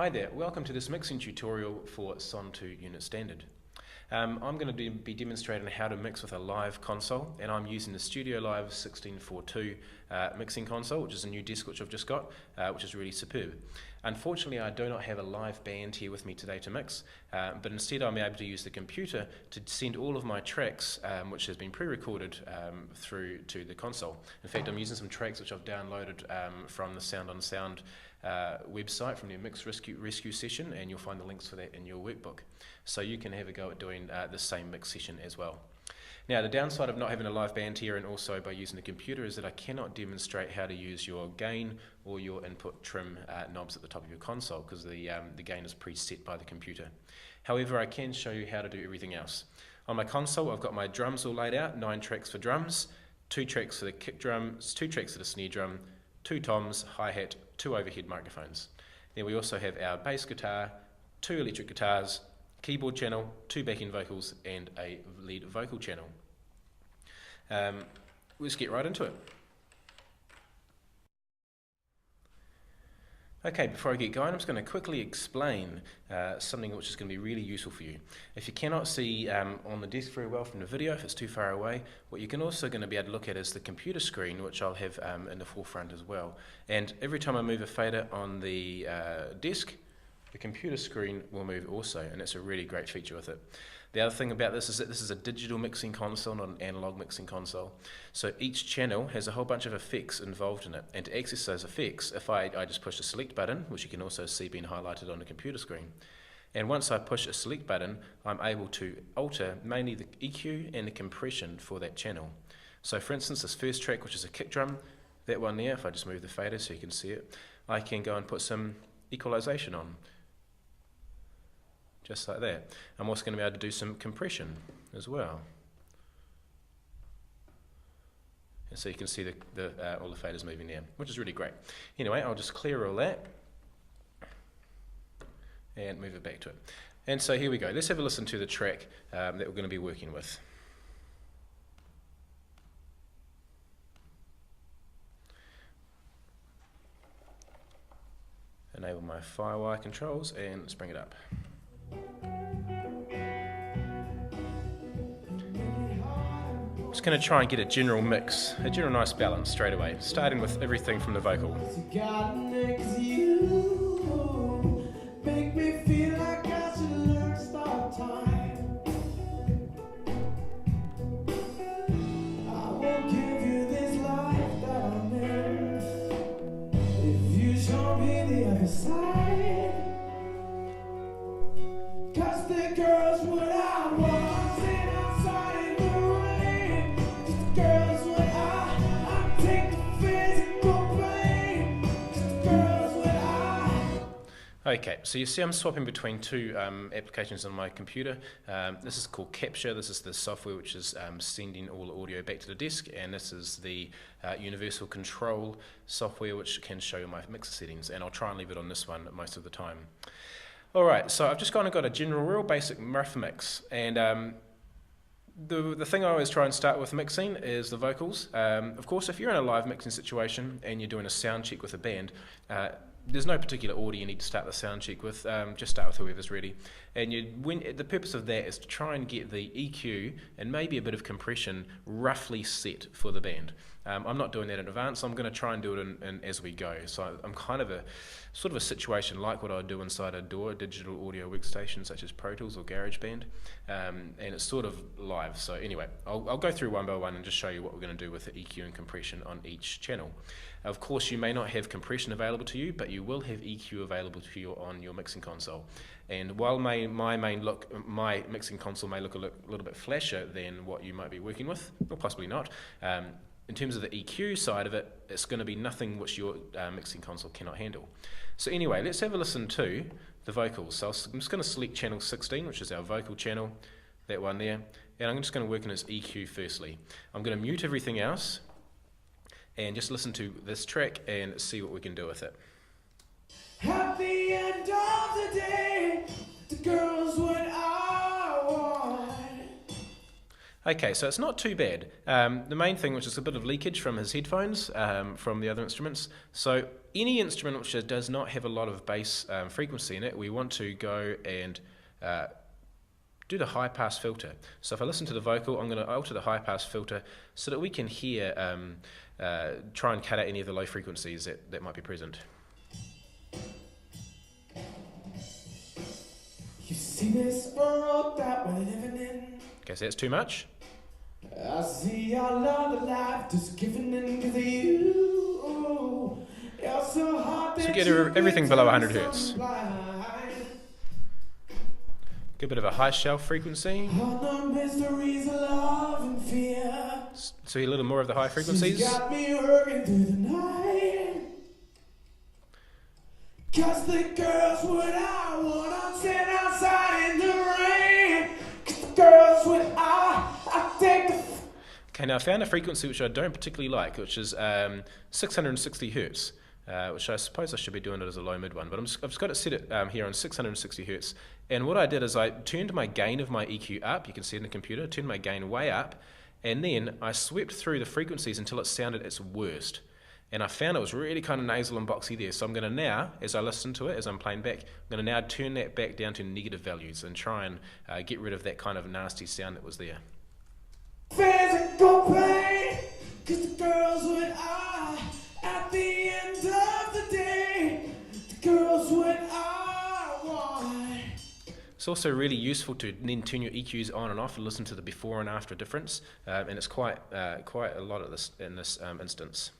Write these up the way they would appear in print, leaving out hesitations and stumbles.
Hi there, welcome to this mixing tutorial for Son 2 Unit Standard. I'm going to be demonstrating how to mix with a live console, and I'm using the Studio Live 1642 mixing console, which is a new disc which I've just got, which is really superb. Unfortunately, I do not have a live band here with me today to mix, but instead I'm able to use the computer to send all of my tracks, which has been pre-recorded, through to the console. In fact, I'm using some tracks which I've downloaded from the Sound on Sound website from their Mix Rescue session, and you'll find the links for that in your workbook. So you can have a go at doing the same mix session as well. Now, the downside of not having a live band here and also by using the computer is that I cannot demonstrate how to use your gain or your input trim knobs at the top of your console, because the gain is preset by the computer. However, I can show you how to do everything else. On my console, I've got my drums all laid out, 9 tracks for drums, 2 tracks for the kick drum, 2 tracks for the snare drum, 2 toms, hi-hat, 2 overhead microphones. Then we also have our bass guitar, 2 electric guitars, keyboard channel, 2 backing vocals, and a lead vocal channel. Let's get right into it. Okay, before I get going, I'm just going to quickly explain something which is going to be really useful for you. If you cannot see on the desk very well from the video, if it's too far away, what you're also going to be able to look at is the computer screen, which I'll have in the forefront as well. And every time I move a fader on the desk, the computer screen will move also, and it's a really great feature with it. The other thing about this is that this is a digital mixing console, not an analog mixing console. So each channel has a whole bunch of effects involved in it. And to access those effects, if I just push the select button, which you can also see being highlighted on the computer screen, and once I push a select button, I'm able to alter mainly the EQ and the compression for that channel. So for instance, this first track, which is a kick drum, that one there, if I just move the fader so you can see it, I can go and put some equalization on. Just like that. I'm also going to be able to do some compression as well. And so you can see all the faders moving there, which is really great. Anyway, I'll just clear all that and move it back to it. And so here we go. Let's have a listen to the track that we're going to be working with. Enable my Firewire controls and let's bring it up. Just going to try and get a general mix, a general nice balance straight away, starting with everything from the vocal. Okay, so you see I'm swapping between 2 applications on my computer. This is called Capture. This is the software which is sending all the audio back to the desk, and this is the Universal Control software which can show my mixer settings, and I'll try and leave it on this one most of the time. Alright, so I've just kind of got a general, real basic rough mix, and the thing I always try and start with mixing is the vocals. Of course, if you're in a live mixing situation and you're doing a sound check with a band, there's no particular order you need to start the sound check with, just start with whoever's ready. And the purpose of that is to try and get the EQ and maybe a bit of compression roughly set for the band. I'm not doing that in advance, I'm going to try and do it in as we go. So I'm kind of sort of a situation like what I do inside a DAW, a digital audio workstation such as Pro Tools or GarageBand, and it's sort of live. So anyway, I'll go through one by one and just show you what we're going to do with the EQ and compression on each channel. Of course, you may not have compression available to you, but you will have EQ available to you on your mixing console. And while my mixing console may look a little bit flasher than what you might be working with, or possibly not, in terms of the EQ side of it, it's going to be nothing which your mixing console cannot handle. So anyway, let's have a listen to the vocals. So I'm just going to select channel 16, which is our vocal channel, that one there, and I'm just going to work on its EQ firstly. I'm going to mute everything else and just listen to this track and see what we can do with it. At the end of the day, the girl's what I want. Okay, so it's not too bad. The main thing, which is a bit of leakage from his headphones, from the other instruments. So any instrument which does not have a lot of bass frequency in it, we want to go and do the high pass filter. So if I listen to the vocal, I'm going to alter the high pass filter so that we can hear, try and cut out any of the low frequencies that might be present. You see this world that we're living in. Okay, so that's too much. I see all of the life just giving in to you. You're so hard that So get you everything can below turn 100 hertz. some blind. Get a bit of a high shelf frequency. All the mysteries of love and fear. So a little more of the high She's frequencies. got me working through the night. 'Cause the girls what I want, I'm sitting outside in the rain. 'Cause the girls what I take the Okay, now I found a frequency which I don't particularly like, which is 660 hertz, which I suppose I should be doing it as a low mid one, but I've just got it set it here on 660 hertz. And what I did is I turned my gain of my EQ up. You can see it in the computer. Turned my gain way up, and then I swept through the frequencies until it sounded its worst. And I found it was really kind of nasal and boxy there. So I'm going to now, as I listen to it, as I'm playing back, I'm going to now turn that back down to negative values and try and get rid of that kind of nasty sound that was there. physical pain. 'Cause the girls what I, at the end of the day, the girls what I want. It's also really useful to then turn your EQs on and off and listen to the before and after difference, and it's quite a lot of this in this instance.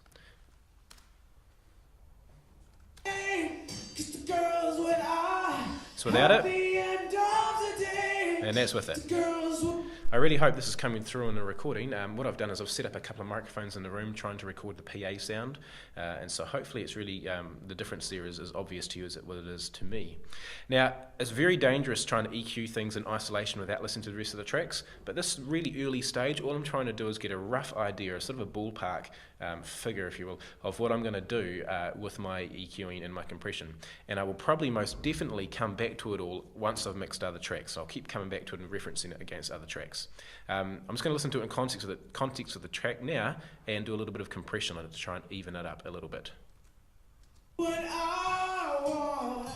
Cause the girls what I, So without at it, the end of the day, and that's with it. the girls what I really hope this is coming through in the recording. What I've done is I've set up a couple of microphones in the room trying to record the PA sound, and so hopefully it's really, the difference there is as obvious to you as what it is to me. Now, it's very dangerous trying to EQ things in isolation without listening to the rest of the tracks, but this really early stage, all I'm trying to do is get a rough idea, a sort of a ballpark figure, if you will, of what I'm going to do with my EQing and my compression. And I will probably most definitely come back to it all once I've mixed other tracks, so I'll keep coming back to it and referencing it against other tracks. I'm just going to listen to it in context of the track now and do a little bit of compression on it to try and even it up a little bit. what I want.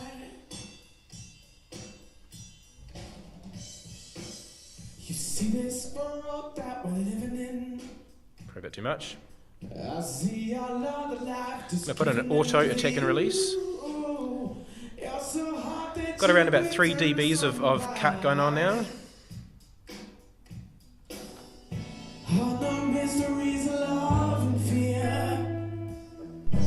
You see this world that we're living in. Probably a bit too much. I see all of the life just I'm going to put in an auto attack and release. you. You're so hard that Got you around about can 3 turn dBs of some cut going on now. all the mysteries of love and fear.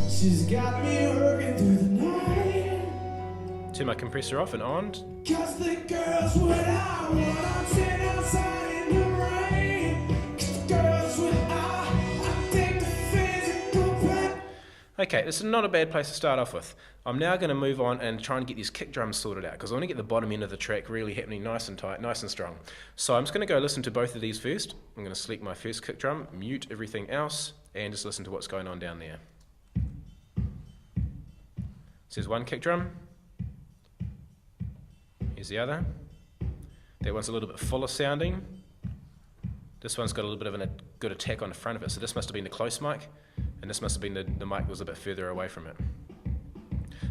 She's got me working through the night. Turn my compressor off and on. 'Cause the girls what I want, I'm sitting outside in the rain. 'Cause the girls what I take the physical pain. Okay, this is not a bad place to start off with. I'm now going to move on and try and get these kick drums sorted out because I want to get the bottom end of the track really happening nice and tight, nice and strong. So I'm just going to go listen to both of these first. I'm going to select my first kick drum, mute everything else, and just listen to what's going on down there. So there's one kick drum. Here's the other. That one's a little bit fuller sounding. This one's got a little bit of a good attack on the front of it, so this must have been the close mic, and this must have been the mic that was a bit further away from it.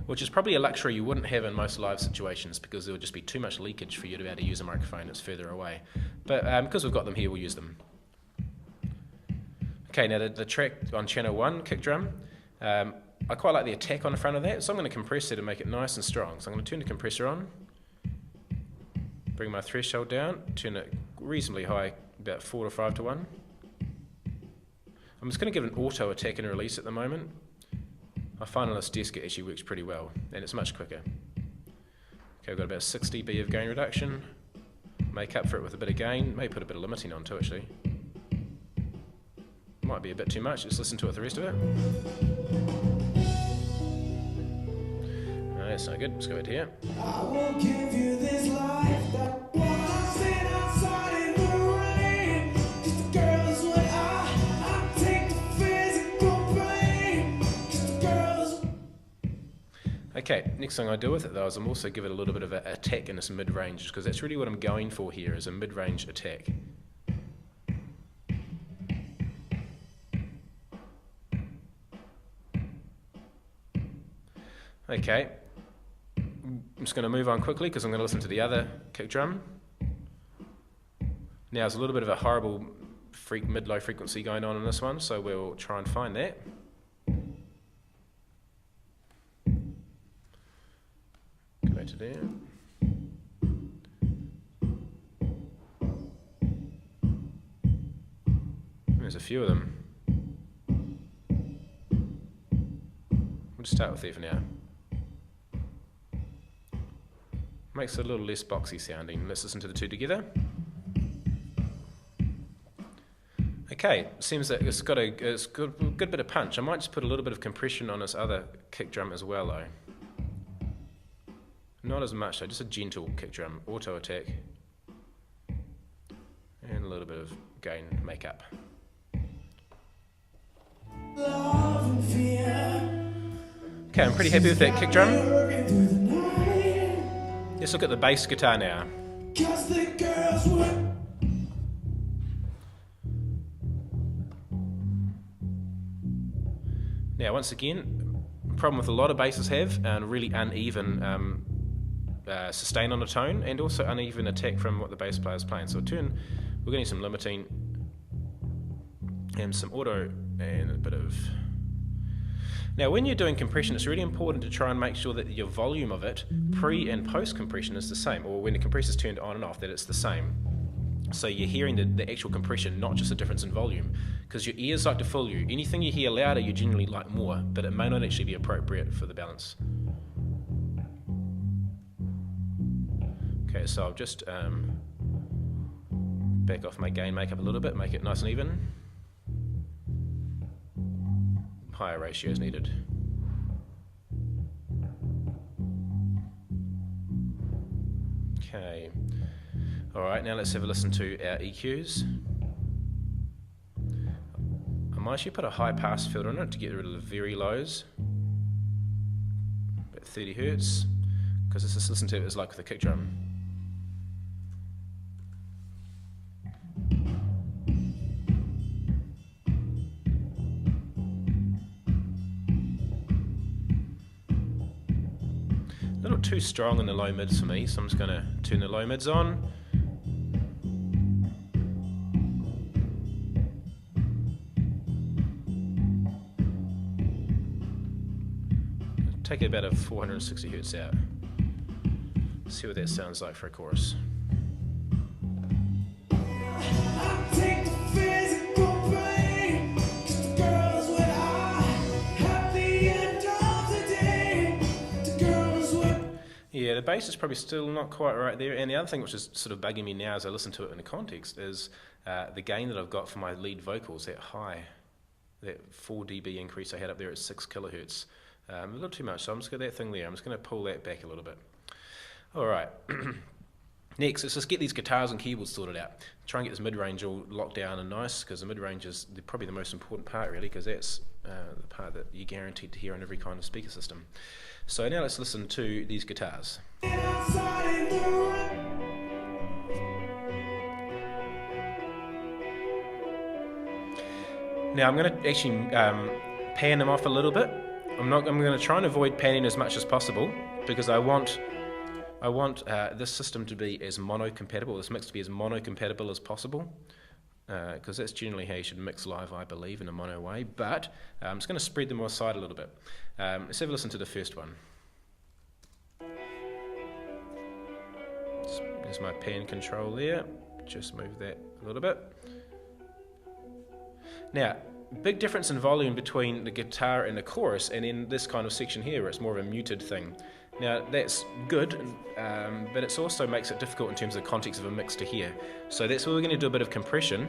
Which is probably a luxury you wouldn't have in most live situations because there would just be too much leakage for you to be able to use a microphone that's further away. But because we've got them here, we'll use them. Okay, now the track on channel 1, kick drum, I quite like the attack on the front of that, so I'm going to compress it and make it nice and strong. So I'm going to turn the compressor on, bring my threshold down, turn it reasonably high, about 4 to 5 to 1. I'm just going to give an auto attack and release at the moment. I find on this desk it actually works pretty well, and it's much quicker. Okay, we've got about 60 dB of gain reduction. Make up for it with a bit of gain, maybe put a bit of limiting on too actually. Might be a bit too much, let's listen to it the rest of it. No, that's not good, let's go back to here. I will give you this life that was sitting outside in the rain. 'Cause the girls what I take the physical pain. 'Cause the girls. Okay, next thing I do with it though is I'm also give it a little bit of an attack in this mid-range because that's really what I'm going for here is a mid-range attack. Okay, I'm just going to move on quickly because I'm going to listen to the other kick drum. Now there's a little bit of a horrible mid-low frequency going on in this one, so we'll try and find that. Go back to there. There's a few of them. We'll just start with there for now. Makes it a little less boxy sounding. Let's listen to the two together. Okay, seems that it's got a good bit of punch. I might just put a little bit of compression on this other kick drum as well though. Not as much though, just a gentle kick drum, auto attack. And a little bit of gain makeup. Okay, I'm pretty happy with that kick drum. Let's look at the bass guitar now. Now, once again, problem with a lot of basses have, really uneven sustain on a tone, and also uneven attack from what the bass player is playing. So we're getting some limiting and some auto and a bit of... Now when you're doing compression, it's really important to try and make sure that your volume of it, pre and post compression, is the same, or when the compressor's turned on and off, that it's the same. So you're hearing the actual compression, not just a difference in volume, because your ears like to fool you. Anything you hear louder, you generally like more, but it may not actually be appropriate for the balance. Okay, so I'll just back off my gain makeup a little bit, make it nice and even. Higher ratios needed. Okay. Alright, now let's have a listen to our EQs. I might actually put a high pass filter on it to get rid of the very lows. About 30 Hertz, because let's just listen to it as like with the kick drum. A little too strong in the low mids for me, so I'm just going to turn the low mids on. Take about a 460 Hertz out. See what that sounds like for a chorus. Yeah, the bass is probably still not quite right there, and the other thing which is sort of bugging me now as I listen to it in the context is the gain that I've got for my lead vocals, that high, that 4 dB increase I had up there at 6 kilohertz. A little too much, so I'm just going to that thing there. I'm just going to pull that back a little bit. Alright, next let's just get these guitars and keyboards sorted out. Try and get this mid-range all locked down and nice, because the mid-range is probably the most important part really, because that's the part that you're guaranteed to hear on every kind of speaker system. So now let's listen to these guitars. Now I'm going to actually pan them off a little bit. I'm going to try and avoid panning as much as possible, because I want this system to be as mono-compatible, this mix to be as mono-compatible as possible, because that's generally how you should mix live, I believe, in a mono way. But I'm just going to spread them aside a little bit. Let's have a listen to the first one. There's my pan control there. Just move that a little bit. Now, big difference in volume between the guitar and the chorus, and in this kind of section here where it's more of a muted thing. Now that's good, but it also makes it difficult in terms of the context of a mix to hear. So that's where we're going to do a bit of compression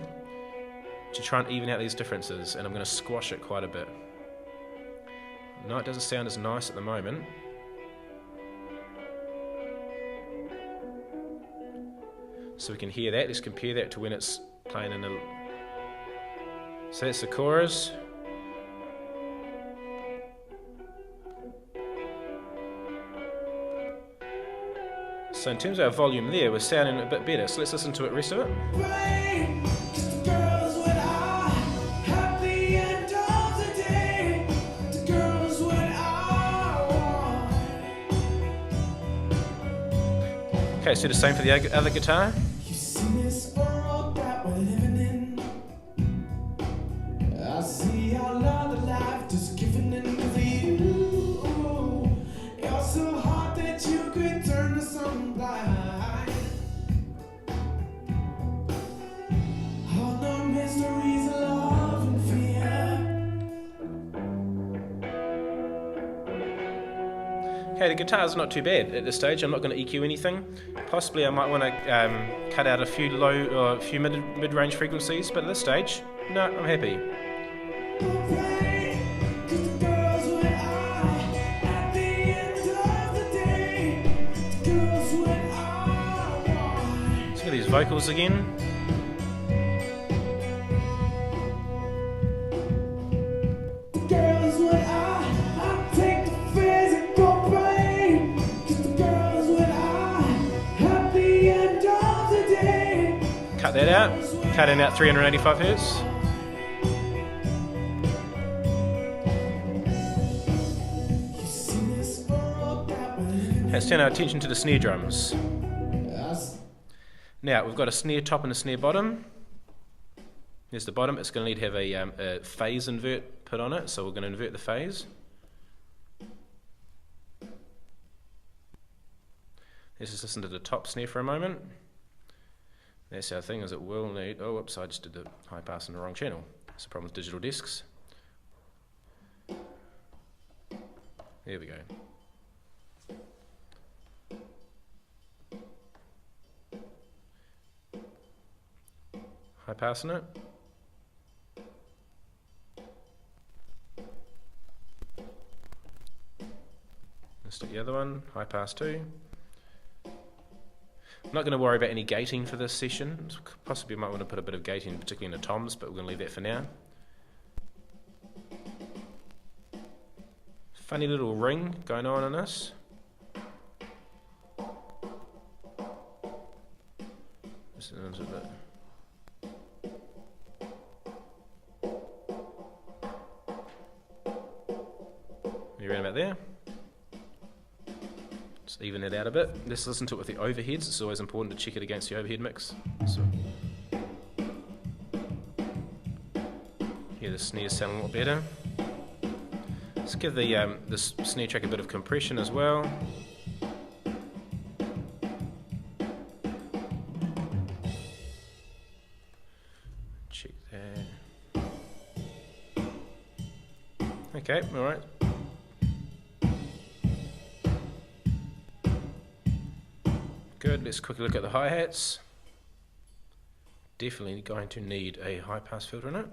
to try and even out these differences, and I'm going to squash it quite a bit. No, it doesn't sound as nice at the moment. So we can hear that. Let's compare that to when it's playing in the... So that's the chorus. So in terms of our volume there, we're sounding a bit better. So let's listen to the rest of it. Okay, so do the same for the other guitar. You see this world that we're living in. I see all of the life just giving in to you. You're so hot that you could turn to something blind. All the mysteries of love and fear. Okay, the guitar's not too bad at this stage. I'm not going to EQ anything. Possibly I might want to cut out a few low or a few mid-range frequencies, but at this stage, no, I'm happy. Let's get these vocals again. Cut that out. Cutting out 385 Hz. Let's turn our attention to the snare drums. Now we've got a snare top and a snare bottom. Here's the bottom. It's going to need to have a phase invert put on it, so we're going to invert the phase. Let's just listen to the top snare for a moment. That's our thing, is it will need... Oh, whoops, I just did the high pass in the wrong channel. That's the problem with digital discs. There we go. High passing it. Let's do the other one, high pass 2. I'm not going to worry about any gating for this session. Possibly might want to put a bit of gating, particularly in the toms, but we're going to leave that for now. Funny little ring going on in this. This is a bit. You around about there? Just even it out a bit. Let's listen to it with the overheads. It's always important to check it against the overhead mix. So, here the snares sound a lot better. Let's give the this snare track a bit of compression as well. Check that. Okay, all right. Good, let's quickly look at the hi-hats. Definitely going to need a high-pass filter in it.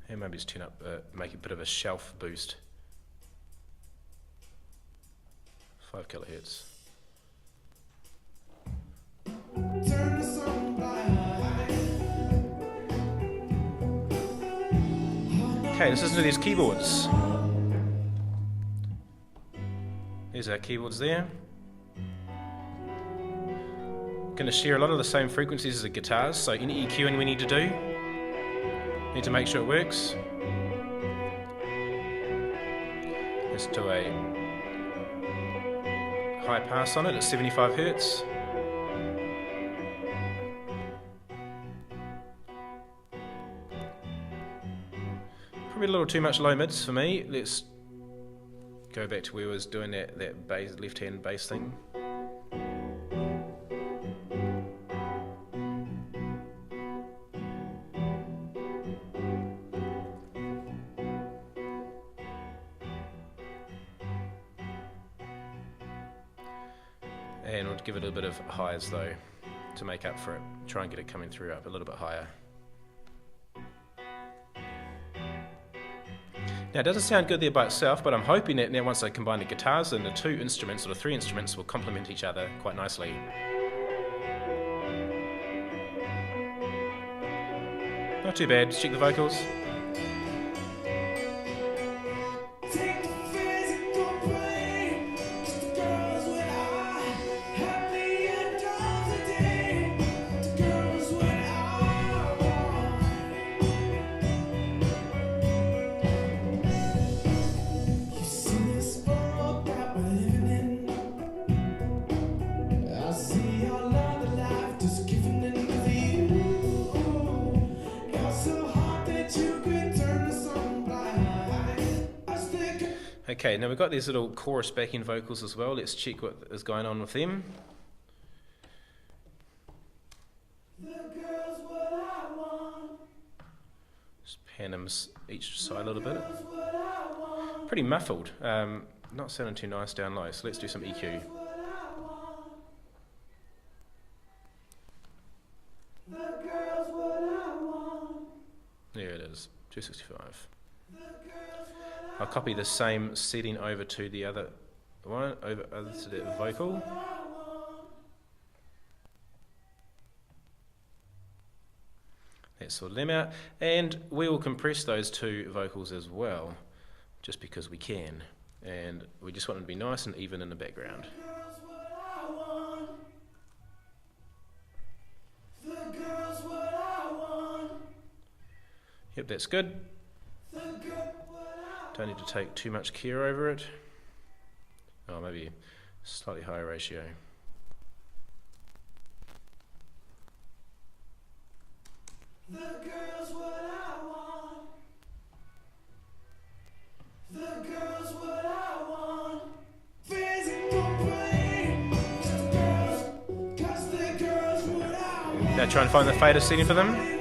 And maybe just turn up, make a bit of a shelf boost. 5 kilohertz. Okay, let's listen to these keyboards. There's our keyboards there. Going to share a lot of the same frequencies as the guitars, so any EQing we need to do, need to make sure it works. Let's do a high pass on it at 75 Hz. Probably a little too much low mids for me. Let's go back to where I was doing that bass, left-hand bass thing. And we'll give it a bit of highs though, to make up for it. Try and get it coming through up a little bit higher. Now it doesn't sound good there by itself, but I'm hoping that now once I combine the guitars and the 2 instruments, or the 3 instruments, will complement each other quite nicely. Not too bad, just check the vocals. You see this world that we're living in. Okay, now we've got these little chorus backing vocals as well. Let's check what is going on with them. Just pan them each side a little bit. Pretty muffled, not sounding too nice down low, so let's do some EQ. There it is, 265. I'll copy the same setting over to the other one, over to the vocal. Let's sort them out, and we will compress those two vocals as well, just because we can, and we just want them to be nice and even in the background. Yep, that's good. Don't need to take too much care over it. Oh, maybe a slightly higher ratio. The girl's what I want. The girl's what I want. Physical pain. The girl's what I want. Now try and find the fader setting for them.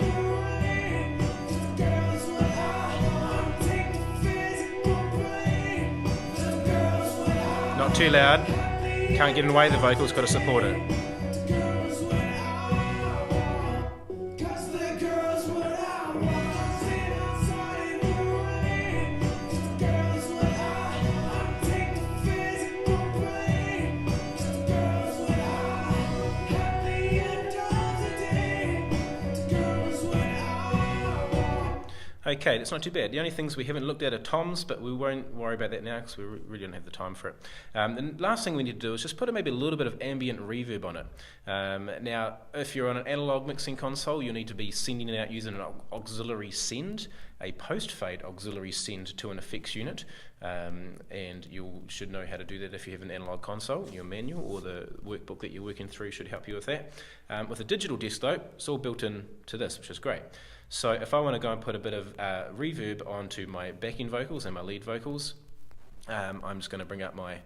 Not too loud. Can't get in the way of the vocals, got to support it. Okay, that's not too bad. The only things we haven't looked at are toms, but we won't worry about that now because we really don't have the time for it. The last thing we need to do is just put maybe a little bit of ambient reverb on it. Now, if you're on an analog mixing console, you'll need to be sending it out using an auxiliary send, a post-fade auxiliary send to an effects unit, and you should know how to do that if you have an analog console. Your manual or the workbook that you're working through should help you with that. With a digital disc though, it's all built in to this, which is great. So if I want to go and put a bit of reverb onto my backing vocals and my lead vocals, I'm just going to bring up my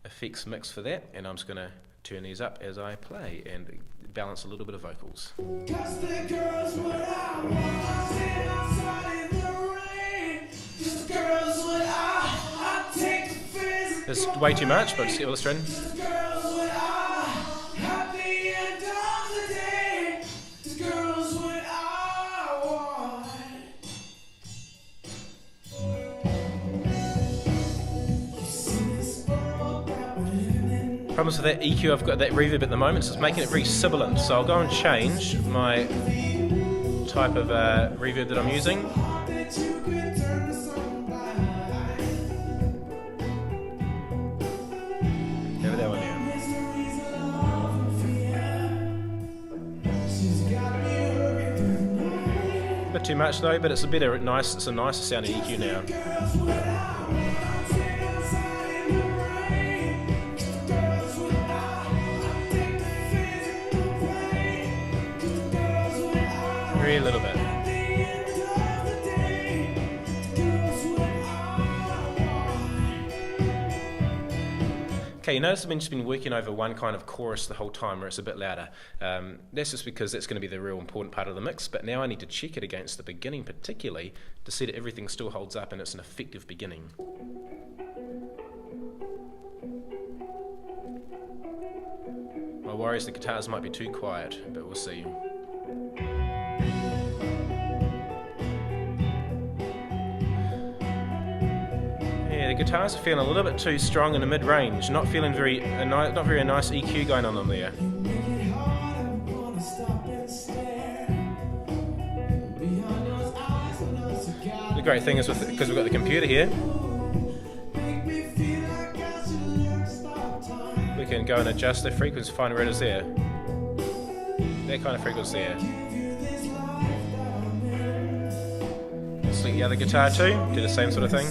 effects mix for that, and I'm just going to turn these up as I play and balance a little bit of vocals. It's way too much, but just get illustrating. Problems with that EQ, I've got that reverb at the moment, so it's making it very sibilant. So I'll go and change my type of reverb that I'm using. Over that one now. A bit too much though, but it's a better, it's a nicer sounding EQ now. A little bit. Okay, you notice I've just been working over one kind of chorus the whole time where it's a bit louder. That's just because that's going to be the real important part of the mix, but now I need to check it against the beginning particularly to see that everything still holds up and it's an effective beginning. My worry is the guitars might be too quiet, but we'll see. Yeah, the guitars are feeling a little bit too strong in the mid-range, not feeling very nice EQ going on them there. The great thing is because we've got the computer here, we can go and adjust the frequency, find where it is there. That kind of frequency there. Select the other guitar too, do the same sort of thing.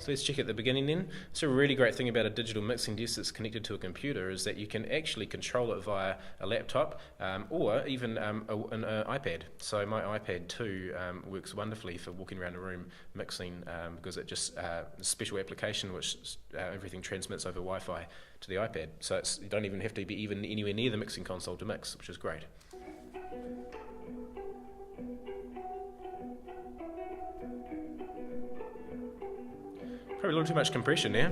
So let's check at the beginning then. So a really great thing about a digital mixing desk that's connected to a computer is that you can actually control it via a laptop or even an iPad. So my iPad 2 works wonderfully for walking around a room mixing because it just a special application which everything transmits over Wi-Fi to the iPad. So you don't even have to be even anywhere near the mixing console to mix, which is great. Probably a little too much compression there.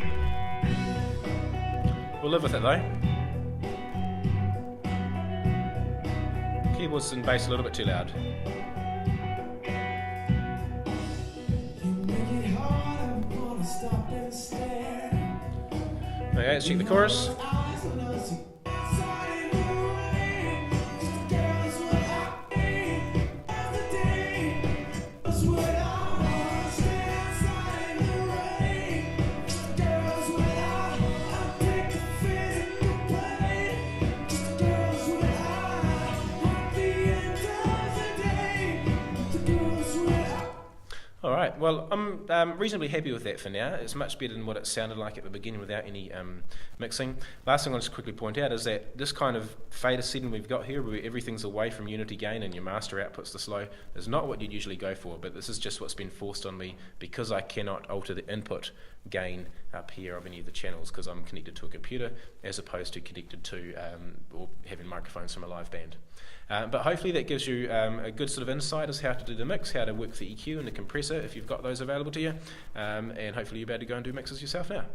We'll live with it though. Keyboards and bass a little bit too loud. Okay, let's check the chorus. Alright, well I'm reasonably happy with that for now. It's much better than what it sounded like at the beginning without any mixing. Last thing I'll just quickly point out is that this kind of fader setting we've got here, where everything's away from unity gain and your master output's the slow, is not what you'd usually go for, but this is just what's been forced on me because I cannot alter the input gain up here of any of the channels because I'm connected to a computer as opposed to connected to or having microphones from a live band. But hopefully that gives you a good sort of insight as how to do the mix, how to work the EQ and the compressor if you've got those available to you, and hopefully you'll be able to go and do mixes yourself now.